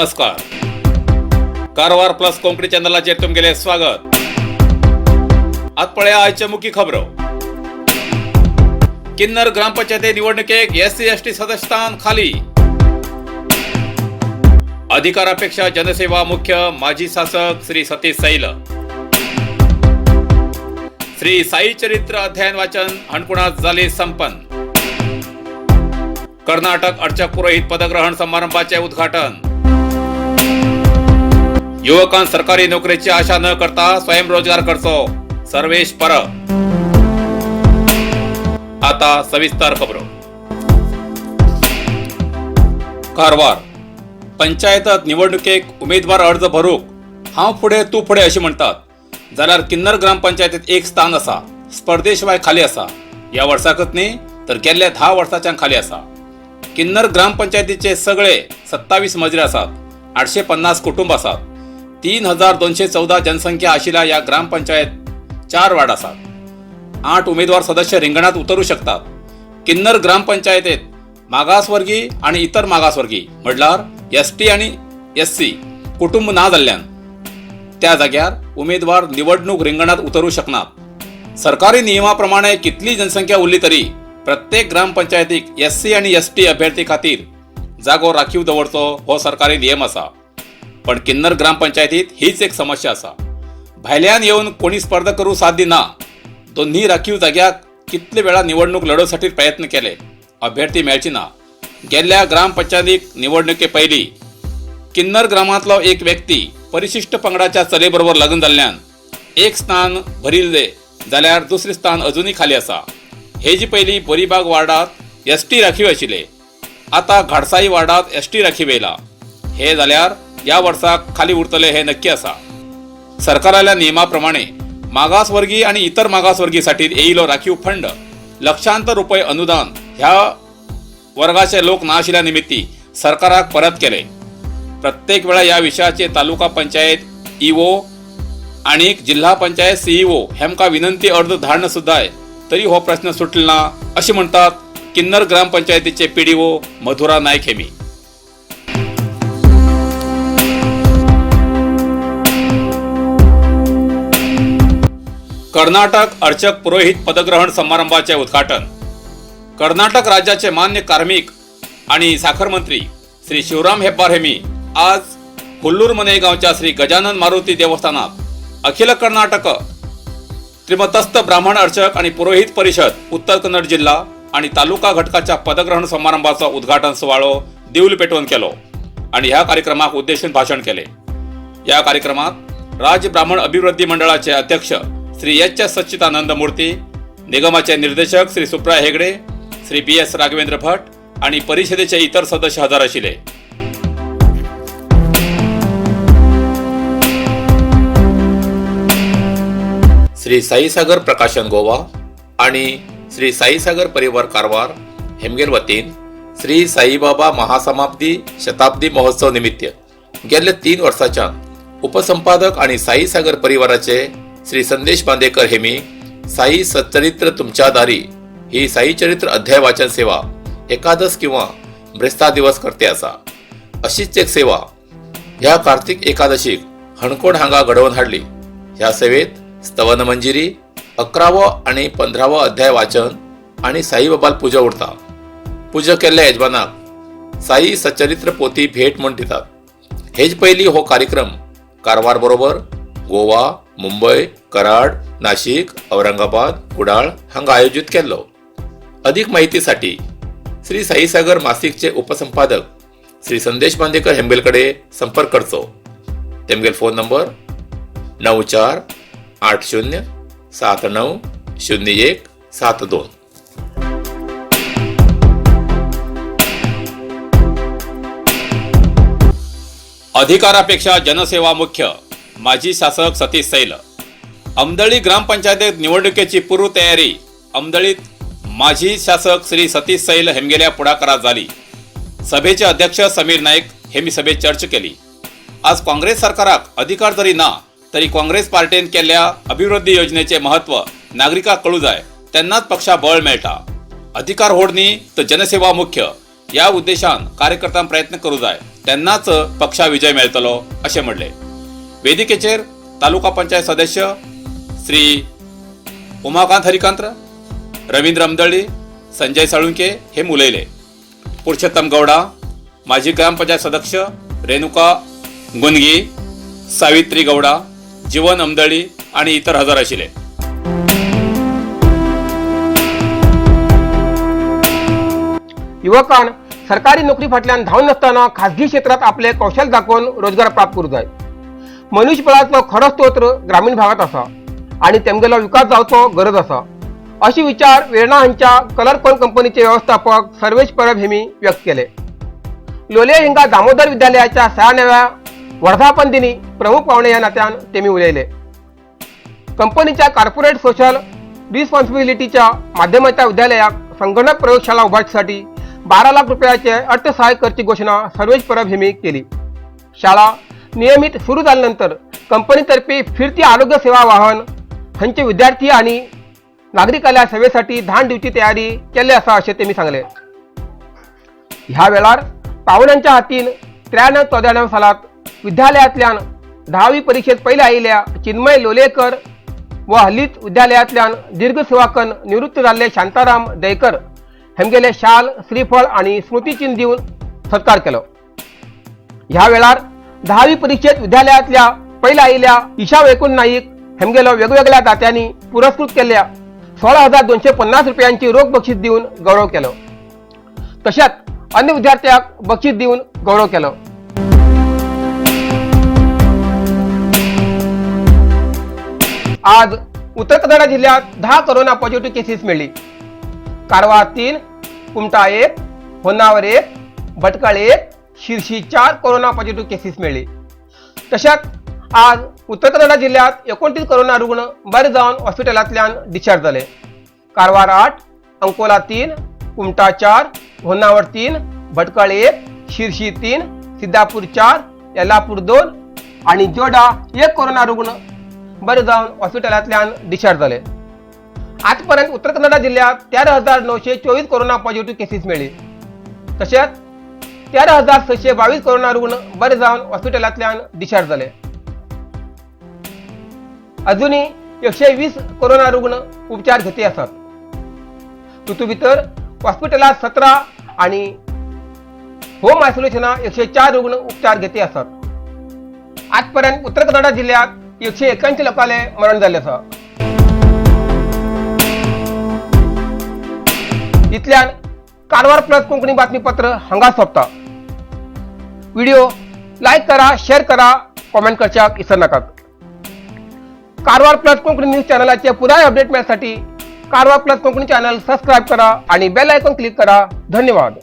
नमस्कार. कारवार प्लस कोंकणी चॅनलाचेर तुमगेले स्वागत. आत पळया आयच्या मुख्य खबरो. किन्नर ग्रामपंचायती निवडणुकेक SC/ST सदस्यस्थान खाली. अधिकारापेक्षा जनसेवा मुख्य. माजी शासक श्री सतीश सैल. श्री साई चरित्र अध्ययन वाचन हणकुणात जाले संपन्न. कर्नाटक अर्चक पुरोहित पदग्रहण समारंभाचे उद्घाटन. युवकांना सरकारी नोकरीची आशा न करता स्वयंरोजगार करचो. सर्वेश परब. आता सविस्तर खबरो. कारवार पंचायत निवडणुकेक उमेदवार अर्ज भरूक हांव फुडें तूं फुडें अशें म्हणटात जाल्यार किन्नर ग्रामपंचायतीत एक स्थान आसा. स्पर्धेशिवाय खाली आसा. ह्या वर्साकच न्ही तर गेल्ल्या 10 वर्सांच्यान खाली आसा. किन्नर ग्रामपंचायतीचे सगळे 27 मजरे आसात. 850 कुटुंब आसात. 3214 जनसंख्या आशिल्ल्या या ग्रामपंचायत 4 वार्ड आसात. 8 उमेदवार सदस्य रिंगणात उतरू शकतात. किन्नर ग्रामपंचायतीत मागासवर्गीय आणि इतर मागासवर्गीय म्हणल्यार ST आणि SC कुटुंब ना जाल्ल्यान त्या जाग्यार उमेदवार निवडणूक रिंगणात उतरू शकनात. सरकारी नियमाप्रमाणे कितली जनसंख्या उरली तरी प्रत्येक ग्रामपंचायतीक SC आणि ST अभ्यर्थी खातीर जागो राखीव दवरचो हो सरकारी नियम आसा. पण किन्नर ग्रामपंचायतीत हीच एक समस्या आसा. भायल्यान येवन कोणी स्पर्धा करूं साध्य ना. दोन्ही राखीव जाग्याक कितले वेळा निवडणूक लडोवसाठी प्रयत्न केले. अभ्यर्थी मेळची ना. गेल्ल्या ग्रामपंचायतीक निवडणुके पयलीं किन्नर ग्रामांतलो एक व्यक्ती परिशिष्ट पंगडाच्या चलयेबरोबर लग्न जाल्ल्यान एक स्थान भरिल्ले जाल्यार दुसरे स्थान अजूनय खाली आसा. हेजी पयलीं बोरीबाग वार्डात ST राखीव आशिल्ले. आता घाडसाई वार्डात ST राखीव येयला. हे जाल्यार या वर्साक खाली उरतले हे नक्की आसा. सरकाराच्या नियमाप्रमाणे मागासवर्गीय आणि इतर मागासवर्गीयसाठी येयलो राखीव फंड लक्षांतर रुपये अनुदान ह्या वर्गाचे लोक ना आशिल्ल्या निमित्ती सरकाराक परत केले. प्रत्येक वेळा या विशयाचे तालुका पंचायत EO आणि जिल्हा पंचायत CEO हेमका विनंती अर्ज धाडणं सुद्धा आहे. तरी हो प्रश्न सुटला ना असे म्हणतात किन्नर ग्रामपंचायतीचे PDO मधुरा नायक हेमी. कर्नाटक अर्चक पुरोहित पदग्रहण समारंभाचे उद्घाटन. कर्नाटक राज्याचे मान्य कार्मिक आणि साखर मंत्री श्री शिवराम हेब्बार हेमी आज हुल्लूर मने गावच्या श्री गजानन मारुती देवस्थानात अखिल कर्नाटक त्रिमतस्थ ब्राह्मण अर्चक आणि पुरोहित परिषद उत्तर कन्नड जिल्हा आणि तालुका घटकाच्या पदग्रहण समारंभाचा उद्घाटन सुवाळो दिवल पेटवून केलो आणि ह्या कार्यक्रमाक उद्देशून भाषण केले. या कार्यक्रमात राज्य ब्राह्मण अभिवृद्धी मंडळाचे अध्यक्ष श्री HS सच्चिदानंद मूर्ती, निगमाचे निर्देशक श्री सुप्रा हेगडे, श्री BS राघवेंद्र भट आणि परिषदेचे इतर सदस्य हजर आशिले. श्री साईसागर प्रकाशन गोवा आणि श्री साईसागर परिवार कारवार हेमगेर वतीन श्री साईबाबा महासमाप्ती शताब्दी महोत्सव निमित्त गेल्या 3 वर्सांच्या उपसंपादक आणि साईसागर परिवाराचे श्री संदेश बांदेकर हेमी साई सच्चरित्र तुमच्या दारी ही साई चरित्र अध्याय वाचन सेवा एकादश किंवा ब्रेस्ता दिवस करते आसा. अशीच एक सेवा ह्या कार्तिक एकादशीक हणकोण हांगा घडवून हाडली. ह्या सेवेत स्तवन मंजिरी 11वो आणि 15वो अध्याय वाचन आणि साईबाबाल पूजा उरता. पूजा केल्ल्या यजमानाक साई सच्चरित्र पोथी भेट म्हूण दितात. हेज पयलीं हो कार्यक्रम कारवार बरोबर गोवा, मुंबई, कराड, नाशिक, औरंगाबाद, कुडाळ हांगा आयोजित केल्लो. अधिक माहितीसाठी श्री साईसागर मासिकचे उपसंपादक श्री संदेश बांदेकर हेंबेलकडे संपर्क करचो. तेमगेल फोन नंबर 9480790172. अधिकारापेक्षा जनसेवा मुख्य. माजी शासक सतीश सैल. अमदळी ग्रामपंचायत निवडणुकीची पूर्व तयारी अमदळीत माजी शासक श्री सतीश सैल हेमगेल्या पुढाकारात झाली. सभेचे अध्यक्ष समीर नाईक हेमी सभेत चर्चा केली. आज काँग्रेस सरकाराक अधिकार जरी ना तरी काँग्रेस पार्टीन केल्ल्या अभिवृद्धी योजनेचे महत्व नागरिकांक कळू जाय तेन्नाच पक्षा बळ मेळटा. अधिकार होड न्ही तर जनसेवा मुख्य या उद्देशान कार्यकर्त्यांक प्रयत्न करू जाय त्यांनाच पक्षा विजय मेळतलो असे म्हणले। वेदिकेचेर तालुका पंचायत सदस्य श्री उमाकांत हरिकांत, रवींद्र अमदळी, संजय साळुंके हे उलयले। पुरुषोत्तम गौडा, माजी ग्रामपंचायत सदस्य रेणुका गुंदगी, सावित्री गौडा, जीवन अमदळी आणि इतर हजर आशिल्ले। युवकांन सरकारी नोकरी फाटल्यान धांवन नासतना खासगी क्षेत्रात आपले कौशल्य दाखोवन रोजगार प्राप्त करूं जाय। मनुष्यबळाचो खरो स्त्रोत ग्रामीण भागात आसा आणि तेमगेलो विकास जावचो गरज आसा, अशी विचार वेर्णा हांच्या कलरकॉन कंपनीचे व्यवस्थापक सर्वेश परब हेमी व्यक्त केले। लोलये हिंगा दामोदर विद्यालयाच्या 6व्या वर्धापन दिनी प्रमुख पाहुणे या नात्यान तेमी उलयले। कंपनीच्या कॉर्पोरेट सोशल रिस्पॉन्सिबिलिटीच्या माध्यमाच्या विद्यालयाक संगणक प्रयोगशाळा उभारण्यासाठी 12 लाख रुपयाचे अर्थसहाय्य करची घोषणा सर्वेश परब हेमी केली। शाळा नियमित सुरू झाल्यानंतर कंपनीतर्फे फिरती आरोग्य सेवा वाहन हांचे विद्यार्थी आणि नागरिकांच्या सेवेसाठी धान दिवची तयारी केली असा असे तेमी सांगले। ह्या वेळार पाहुण्यांच्या हातीन 93-94 सालात विद्यालयातल्यान 10वी परीक्षेत पयले आयिल्ल्या चिन्मय लोलयेकर व हल्लीच विद्यालयातल्यान दीर्घ सेवाकन निवृत्त जाल्ले शांताराम दयकर हेमगेले शाल, श्रीफळ आणि स्मृतिचिन्ह दिवन सत्कार केलो। ह्या वेळार 10वी परीक्षेत विद्यालयातल्या पयले आयिल्ल्या ईशा वैकुंठ नाईक हेमगेलो वेगवेगळ्या दात्यांनी पुरस्कृत केल्ल्या 16,250 रुपयांची रोख बक्षीस दिवन गौरव केलो। तशेंच अन्य विद्यार्थ्यांक बक्षीस दिवन गौरव केलो। आज उत्तर कन्नड जिल्ह्यात 10 कोरोना पॉझिटिव्ह केसेस मिळली। Karwar 3, Kumta 1, Honnavar 1, Bhatkal 1, Shirshi 4 corona positive cases मिळली। तशेंच आज उत्तर कन्नड जिल्ह्यात 29 कोरोना रुग्ण बरे जावन हॉस्पिटलांतल्यान डिस्चार्ज झाले। कारवार 8, अंकोला 3, कुमटा 4, होन्नावर 3, भटकळ 1, शिरशी 3, सिद्धापूर 4, येल्लापूर 2 आणि जोडा 1 कोरोना रुग्ण बरे जावन हॉस्पिटलांतल्यान डिस्चार्ज झाले। आजपर्यंत उत्तर कन्नड जिल्ह्यात 13,924 कोरोना पॉझिटिव्ह केसेस मिळली। तसेच 13,622 कोरोना रुग्ण बरे जावन हॉस्पिटलांतल्यान डिस्चार्ज झाले। अजूनही 120 कोरोना रुग्ण उपचार घेते असतात। तितून भितर हॉस्पिटलात 17 आणि होम आयसोलेशनात 104 रुग्ण उपचार घेते असतात। आजपर्यंत उत्तर कन्नड जिल्ह्यात 181 लोकांले मरण झाले आसा। इतल्यान कारवार प्लस कोंकणी बातमीपत्र हांगा सोंपता। व्हिडिओ लाईक करा, शेअर करा, कॉमेंट करच्याक विसरू नाकात। कारवार प्लस कोंकणी न्यूज चॅनलाचे पुराय अपडेट मिळण्यासाठी Karwar plus Konkani channel subscribe करा आणि बेल आयकॉन क्लिक करा। धन्यवाद।